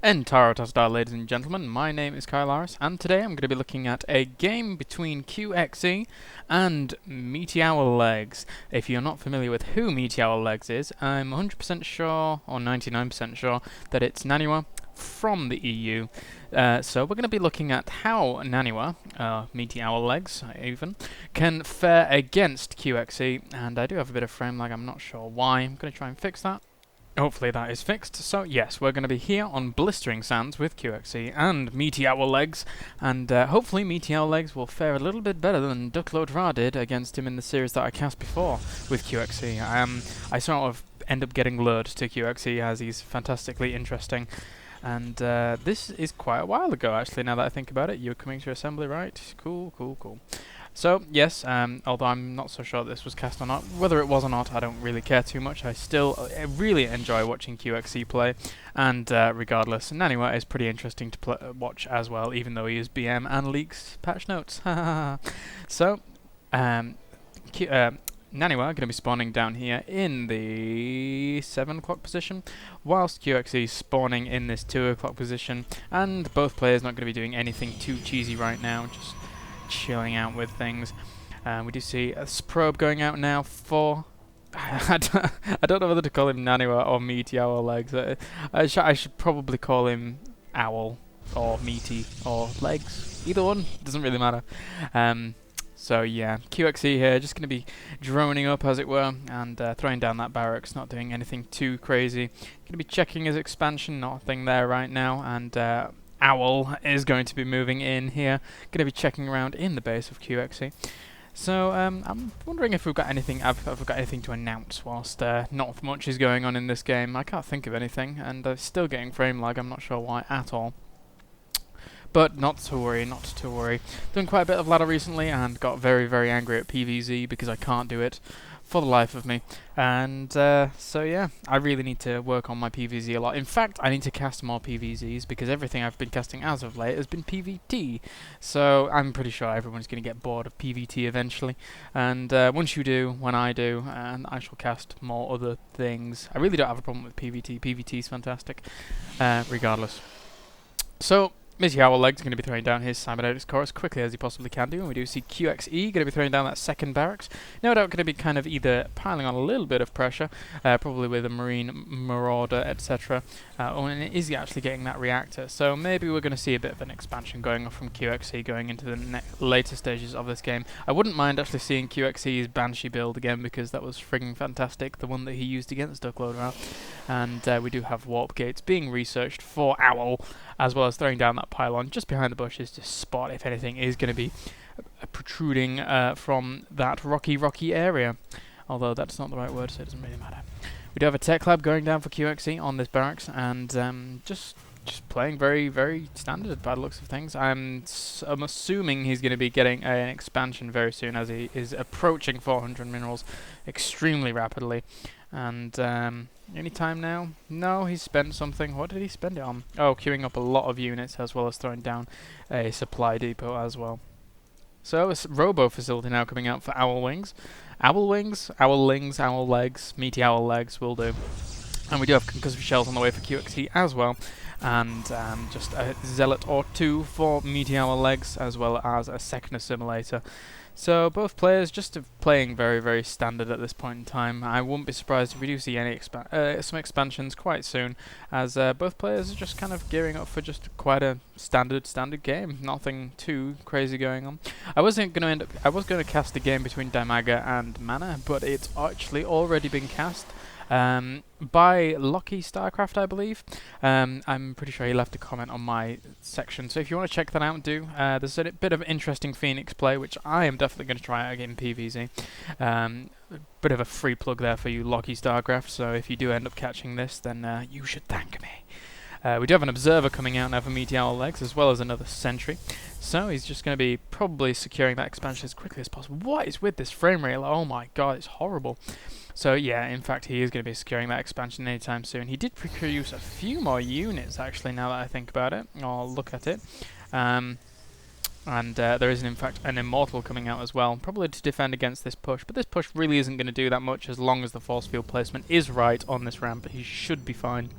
Entire Tostar, ladies and gentlemen, my name is Kyle Harris, and today I'm going to be looking at a game between QXE and Meaty Owl Legs. If you're not familiar with who Meaty Owl Legs is, I'm 100% sure, or 99% sure, that it's Naniwa from the EU. So we're going to be looking at how Naniwa, Meaty Owl Legs even, can fare against QXE, and I do have a bit of frame lag, I'm not sure why. I'm going to try and fix that. Hopefully that is fixed. So yes, we're going to be here on Blistering Sands with QXE and Meaty Owl Legs, and hopefully Meaty Owl Legs will fare a little bit better than Duckload Ra did against him in the series that I cast before with QXE. I sort of end up getting lured to QXE as he's fantastically interesting, and this is quite a while ago actually, now that I think about it. You're coming to assembly, right? Cool, cool, cool. So, yes, although I'm not so sure this was cast or not, whether it was or not, I don't really care too much. I still really enjoy watching QXE play, and regardless, Naniwa is pretty interesting to watch as well, even though he is BM and leaks patch notes. So, Naniwa going to be spawning down here in the 7 o'clock position, whilst QXE is spawning in this 2 o'clock position, and both players not going to be doing anything too cheesy right now, just chilling out with things. We do see a probe going out now for I don't know whether to call him Naniwa or Meaty Owl Legs. I should probably call him Owl or Meaty or Legs. Either one, doesn't really matter. So yeah, QXE here, just going to be droning up as it were, and throwing down that barracks, not doing anything too crazy. Going to be checking his expansion, nothing there right now, and Owl is going to be moving in here, going to be checking around in the base of QXE. So I'm wondering if we've got anything. If we've got anything to announce whilst not much is going on in this game. I can't think of anything, and still getting frame lag. I'm not sure why at all. But not to worry, not to worry. Done quite a bit of ladder recently, and got very, very angry at PvZ because I can't do it for the life of me. And so yeah, I really need to work on my PvZ a lot. In fact, I need to cast more PvZs because everything I've been casting as of late has been PvT. So I'm pretty sure everyone's going to get bored of PvT eventually. And once you do, when I do, and I shall cast more other things. I really don't have a problem with PvT. PvT is fantastic, regardless. So Meaty Owl Legs is going to be throwing down his cybernetics core as quickly as he possibly can do, and we do see QXE going to be throwing down that second barracks. No doubt going to be kind of either piling on a little bit of pressure, probably with a Marine Marauder, etc. And is he actually getting that reactor? So maybe we're going to see a bit of an expansion going off from QXE going into the later stages of this game. I wouldn't mind actually seeing QXE's Banshee build again, because that was frigging fantastic, the one that he used against Duckload Ra. And we do have warp gates being researched for Owl, as well as throwing down that pylon just behind the bushes to spot if anything is going to be protruding from that rocky area. Although that's not the right word, so it doesn't really matter. We do have a tech lab going down for QXE on this barracks, and just playing very, very standard by the looks of things. I'm assuming he's going to be getting an expansion very soon, as he is approaching 400 minerals extremely rapidly. And any time now? No, he's spent something. What did he spend it on? Oh, queuing up a lot of units, as well as throwing down a supply depot as well. So a robo facility now coming out for Owl Wings. Owl Wings, Owl Lings, Owl Legs, Meaty Owl Legs will do. And we do have concussive shells on the way for QXE as well. And just a Zealot or two for Meaty Owl Legs, as well as a second assimilator. So both players just playing very, very standard at this point in time. I wouldn't be surprised if we do see any some expansions quite soon, as both players are just kind of gearing up for just quite a standard game. Nothing too crazy going on. I was going to cast a game between Daimaga and Mana, but it's actually already been cast by Lucky Starcraft, I believe. I'm pretty sure he left a comment on my section, so if you want to check that out, do. There's a bit of interesting Phoenix play, which I am definitely going to try out in PvZ. Bit of a free plug there for you, Lucky Starcraft, so if you do end up catching this, then you should thank me. We do have an Observer coming out now for Meaty Owl Legs, as well as another Sentry. So he's just going to be probably securing that expansion as quickly as possible. What is with this frame rate? Oh my god, it's horrible. So yeah, in fact, he is going to be securing that expansion anytime soon. He did produce a few more units, actually, now that I think about it, or look at it. And there is, in fact, an Immortal coming out as well, probably to defend against this push. But this push really isn't going to do that much as long as the force field placement is right on this ramp. He should be fine.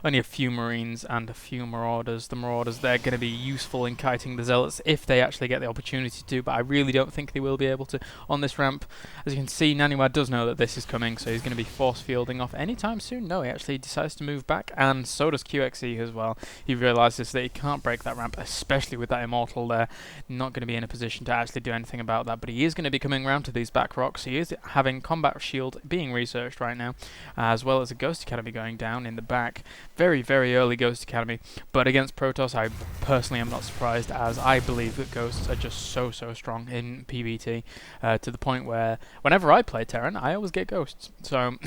only a few Marines and a few Marauders. The Marauders, they're going to be useful in kiting the Zealots if they actually get the opportunity to, but I really don't think they will be able to on this ramp. As you can see, Naniwa does know that this is coming, so he's going to be force fielding off anytime soon. No, he actually decides to move back, and so does QXE as well. He realises that he can't break that ramp, especially with that Immortal there. Not going to be in a position to actually do anything about that, but he is going to be coming around to these back rocks. He is having Combat Shield being researched right now, as well as a Ghost Academy going down in the back. Very, very early Ghost Academy, but against Protoss, I personally am not surprised, as I believe that Ghosts are just so strong in PvT, to the point where whenever I play Terran, I always get Ghosts. So,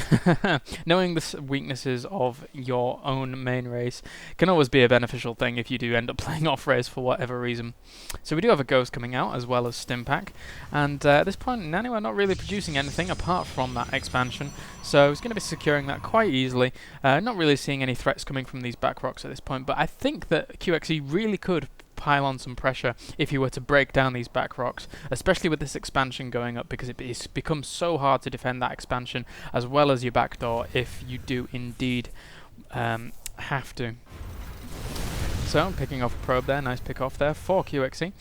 knowing the weaknesses of your own main race can always be a beneficial thing if you do end up playing off race for whatever reason. So we do have a Ghost coming out, as well as Stimpack, and at this point, Naniwa not really producing anything apart from that expansion, so he's going to be securing that quite easily. Not really seeing any threats coming from these back rocks at this point, but I think that QXE really could pile on some pressure if he were to break down these back rocks, especially with this expansion going up, because it's become so hard to defend that expansion as well as your back door if you do indeed have to. So, picking off a probe there, nice pick off there for QXE.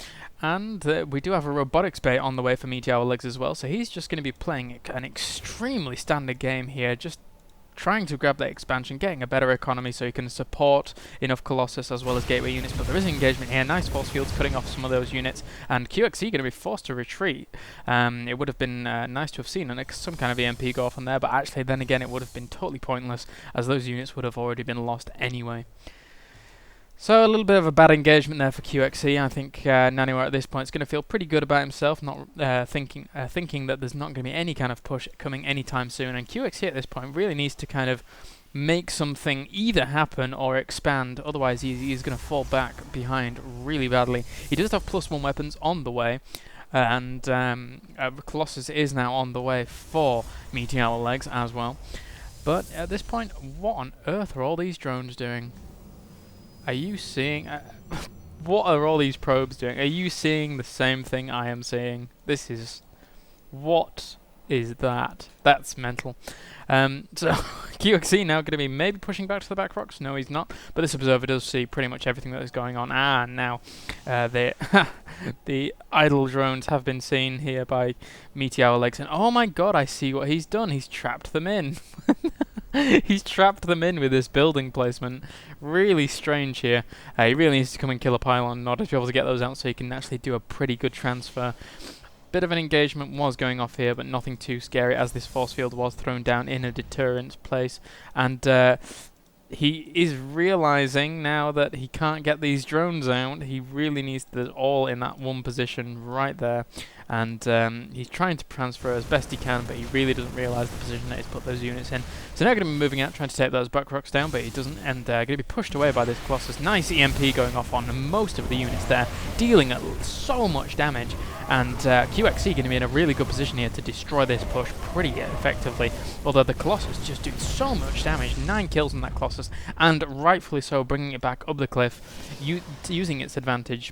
And we do have a robotics bay on the way for Meteor Legs as well, so he's just going to be playing an extremely standard game here, just trying to grab that expansion, getting a better economy so he can support enough Colossus as well as gateway units, but there is engagement here. Nice force fields cutting off some of those units, and QXE going to be forced to retreat. It would have been nice to have seen some kind of EMP go off on there, but actually then again it would have been totally pointless, as those units would have already been lost anyway. So a little bit of a bad engagement there for QXE. I think Naniwa at this point is going to feel pretty good about himself, not thinking that there's not going to be any kind of push coming anytime soon. And QXE at this point really needs to kind of make something either happen or expand, otherwise he's going to fall back behind really badly. He does have +1 weapons on the way, and Colossus is now on the way for Meteor Legs as well. But at this point, what on earth are all these drones doing? Are you seeing... what are all these probes doing? Are you seeing the same thing I am seeing? This is... What is that? That's mental. So, QXE now going to be maybe pushing back to the back rocks? No, he's not. But this observer does see pretty much everything that is going on. Now the idle drones have been seen here by Meteor Legs. And oh my god, I see what he's done. He's trapped them in. He's trapped them in with this building placement. Really strange here. He really needs to come and kill a pylon in order to be able to get those out so he can actually do a pretty good transfer. Bit of an engagement was going off here, but nothing too scary, as this force field was thrown down in a deterrent place. And he is realizing now that he can't get these drones out. He really needs them all in that one position right there. And he's trying to transfer as best he can, but he really doesn't realize the position that he's put those units in. So now going to be moving out, trying to take those back rocks down, but he doesn't, and going to be pushed away by this Colossus. Nice EMP going off on most of the units there, dealing so much damage. And QXE going to be in a really good position here to destroy this push pretty effectively. Although the Colossus just doing so much damage, 9 kills on that Colossus, and rightfully so, bringing it back up the cliff, using its advantage,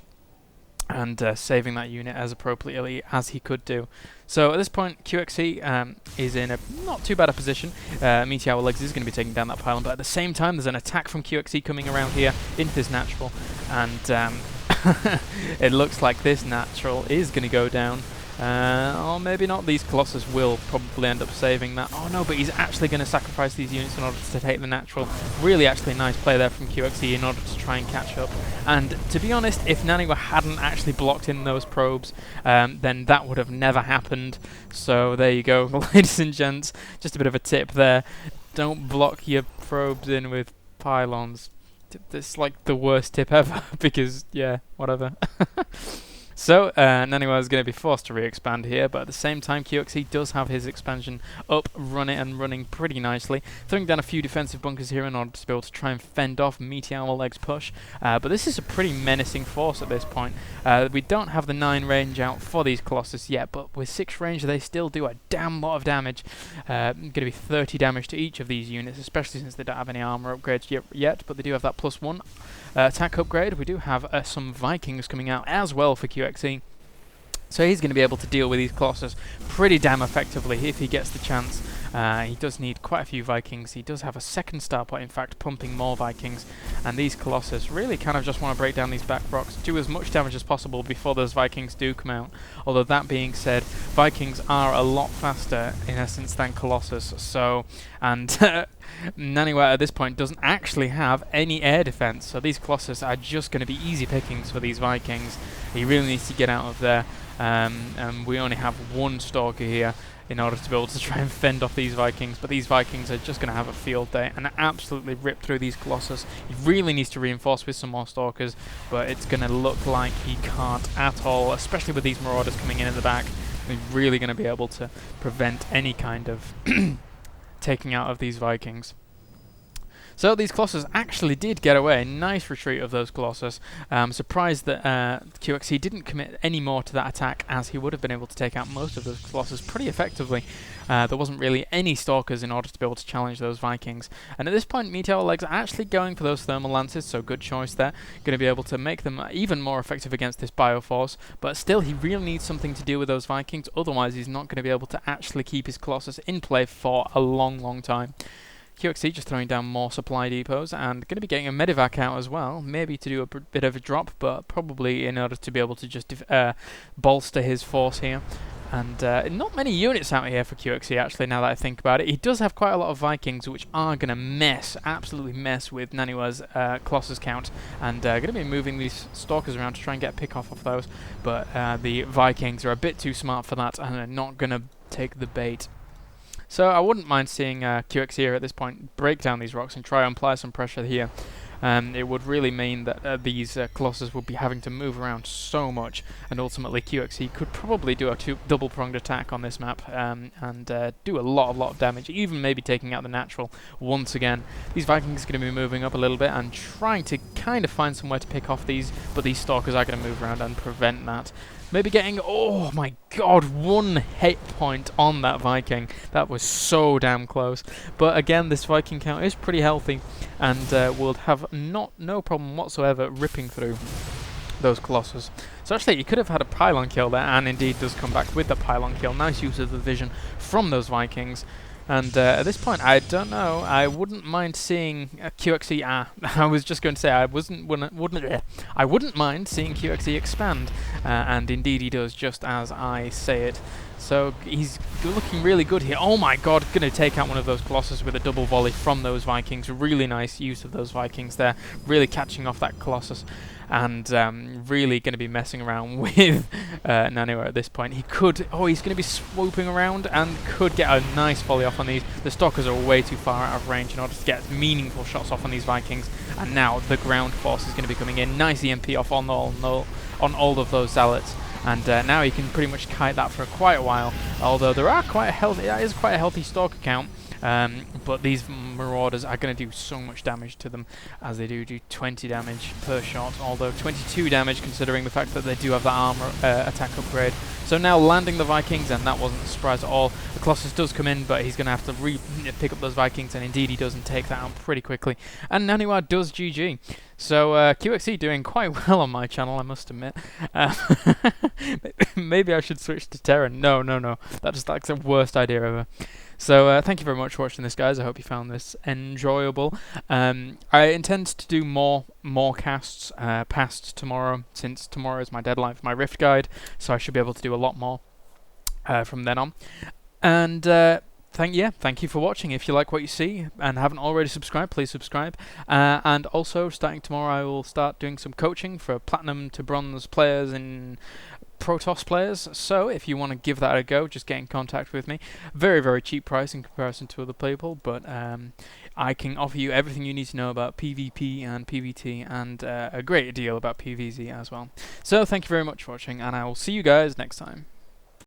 and saving that unit as appropriately as he could do. So at this point, QXE is in a not too bad a position. Meteor Legs is going to be taking down that pylon, but at the same time, there's an attack from QXE coming around here into this natural, and it looks like this natural is going to go down. Or maybe not. These Colossus will probably end up saving that. Oh no, but he's actually going to sacrifice these units in order to take the natural. Really actually nice play there from QXE in order to try and catch up. And to be honest, if Naniwa hadn't actually blocked in those probes, then that would have never happened. So there you go, ladies and gents. Just a bit of a tip there. Don't block your probes in with pylons. It's like the worst tip ever, because, yeah, whatever. So, Naniwa is going to be forced to re-expand here, but at the same time, QXE does have his expansion up, running pretty nicely, throwing down a few defensive bunkers here in order to be able to try and fend off Meteor Legs push. But this is a pretty menacing force at this point. We don't have the 9 range out for these Colossus yet, but with 6 range, they still do a damn lot of damage. Going to be 30 damage to each of these units, especially since they don't have any armor upgrades yet, but they do have that +1 attack upgrade. We do have some Vikings coming out as well for QXE. So he's going to be able to deal with these Colossus pretty damn effectively if he gets the chance. He does need quite a few Vikings. He does have a second star point, in fact, pumping more Vikings. And these Colossus really kind of just want to break down these back rocks, do as much damage as possible before those Vikings do come out. Although that being said, Vikings are a lot faster, in essence, than Colossus. So, and Naniwa at this point doesn't actually have any air defense. So these Colossus are just going to be easy pickings for these Vikings. He really needs to get out of there. And we only have one Stalker here in order to be able to try and fend off these Vikings, but these Vikings are just going to have a field day and absolutely rip through these Colossus. He really needs to reinforce with some more Stalkers, but it's going to look like he can't at all, especially with these Marauders coming in the back. He's really going to be able to prevent any kind of taking out of these Vikings. So these Colossus actually did get away. Nice retreat of those Colossus. Surprised that QXC didn't commit any more to that attack, as he would have been able to take out most of those Colossus pretty effectively. There wasn't really any Stalkers in order to be able to challenge those Vikings. And at this point, Meteor Legs are actually going for those Thermal Lances, so good choice there. Going to be able to make them even more effective against this Bioforce, but still he really needs something to do with those Vikings, otherwise he's not going to be able to actually keep his Colossus in play for a long, long time. QXC just throwing down more supply depots and going to be getting a Medivac out as well, maybe to do a bit of a drop, but probably in order to be able to just bolster his force here. And not many units out here for QXC actually, now that I think about it. He does have quite a lot of Vikings, which are going to absolutely mess with Naniwa's Colossus count, and going to be moving these Stalkers around to try and get a pick off of those, but the Vikings are a bit too smart for that and are not going to take the bait. So I wouldn't mind seeing QX here at this point break down these rocks and try and apply some pressure here. It would really mean that these Colossus would be having to move around so much, and ultimately QXE could probably do a double-pronged attack on this map and do a lot of damage, even maybe taking out the natural once again. These Vikings are going to be moving up a little bit and trying to kind of find somewhere to pick off these, but these Stalkers are going to move around and prevent that. Maybe getting, oh my god, 1 hit point on that Viking. That was so damn close. But again, this Viking count is pretty healthy, and will have no problem whatsoever ripping through those Colossus. So actually, he could have had a pylon kill there, and indeed does come back with the pylon kill. Nice use of the vision from those Vikings. And at this point, I don't know, I wouldn't mind seeing QXE, I was just going to say I wouldn't mind seeing QXE expand, and indeed he does, just as I say it. So he's looking really good here. Oh my god, going to take out one of those Colossus with a double volley from those Vikings. Really nice use of those Vikings there, really catching off that Colossus. And really going to be messing around with Naniwa at this point. He could, he's going to be swooping around and could get a nice volley off on these. The Stalkers are way too far out of range in order to get meaningful shots off on these Vikings. And now the ground force is going to be coming in. Nice EMP off on all of those Zealots. And now he can pretty much kite that for quite a while. Although that is quite a healthy Stalker count. But these Marauders are going to do so much damage to them, as they do 20 damage per shot, although 22 damage considering the fact that they do have that armor attack upgrade. So now landing the Vikings, and that wasn't a surprise at all. The Colossus does come in, but he's going to have to pick up those Vikings, and indeed he does, and take that out pretty quickly. And Naniwa does GG. So QXE doing quite well on my channel, I must admit. Maybe I should switch to Terran. No. That's the worst idea ever. So thank you very much for watching this, guys. I hope you found this enjoyable. I intend to do more casts past tomorrow, since tomorrow is my deadline for my Rift guide, so I should be able to do a lot more from then on. And thank you for watching. If you like what you see and haven't already subscribed, please subscribe. And also, starting tomorrow, I will start doing some coaching for Platinum to Bronze players in Protoss players, so if you want to give that a go, just get in contact with me. Very cheap price in comparison to other people, but I can offer you everything you need to know about PvP and PvT, and a great deal about PvZ as well. So thank you very much for watching, and I will see you guys next time.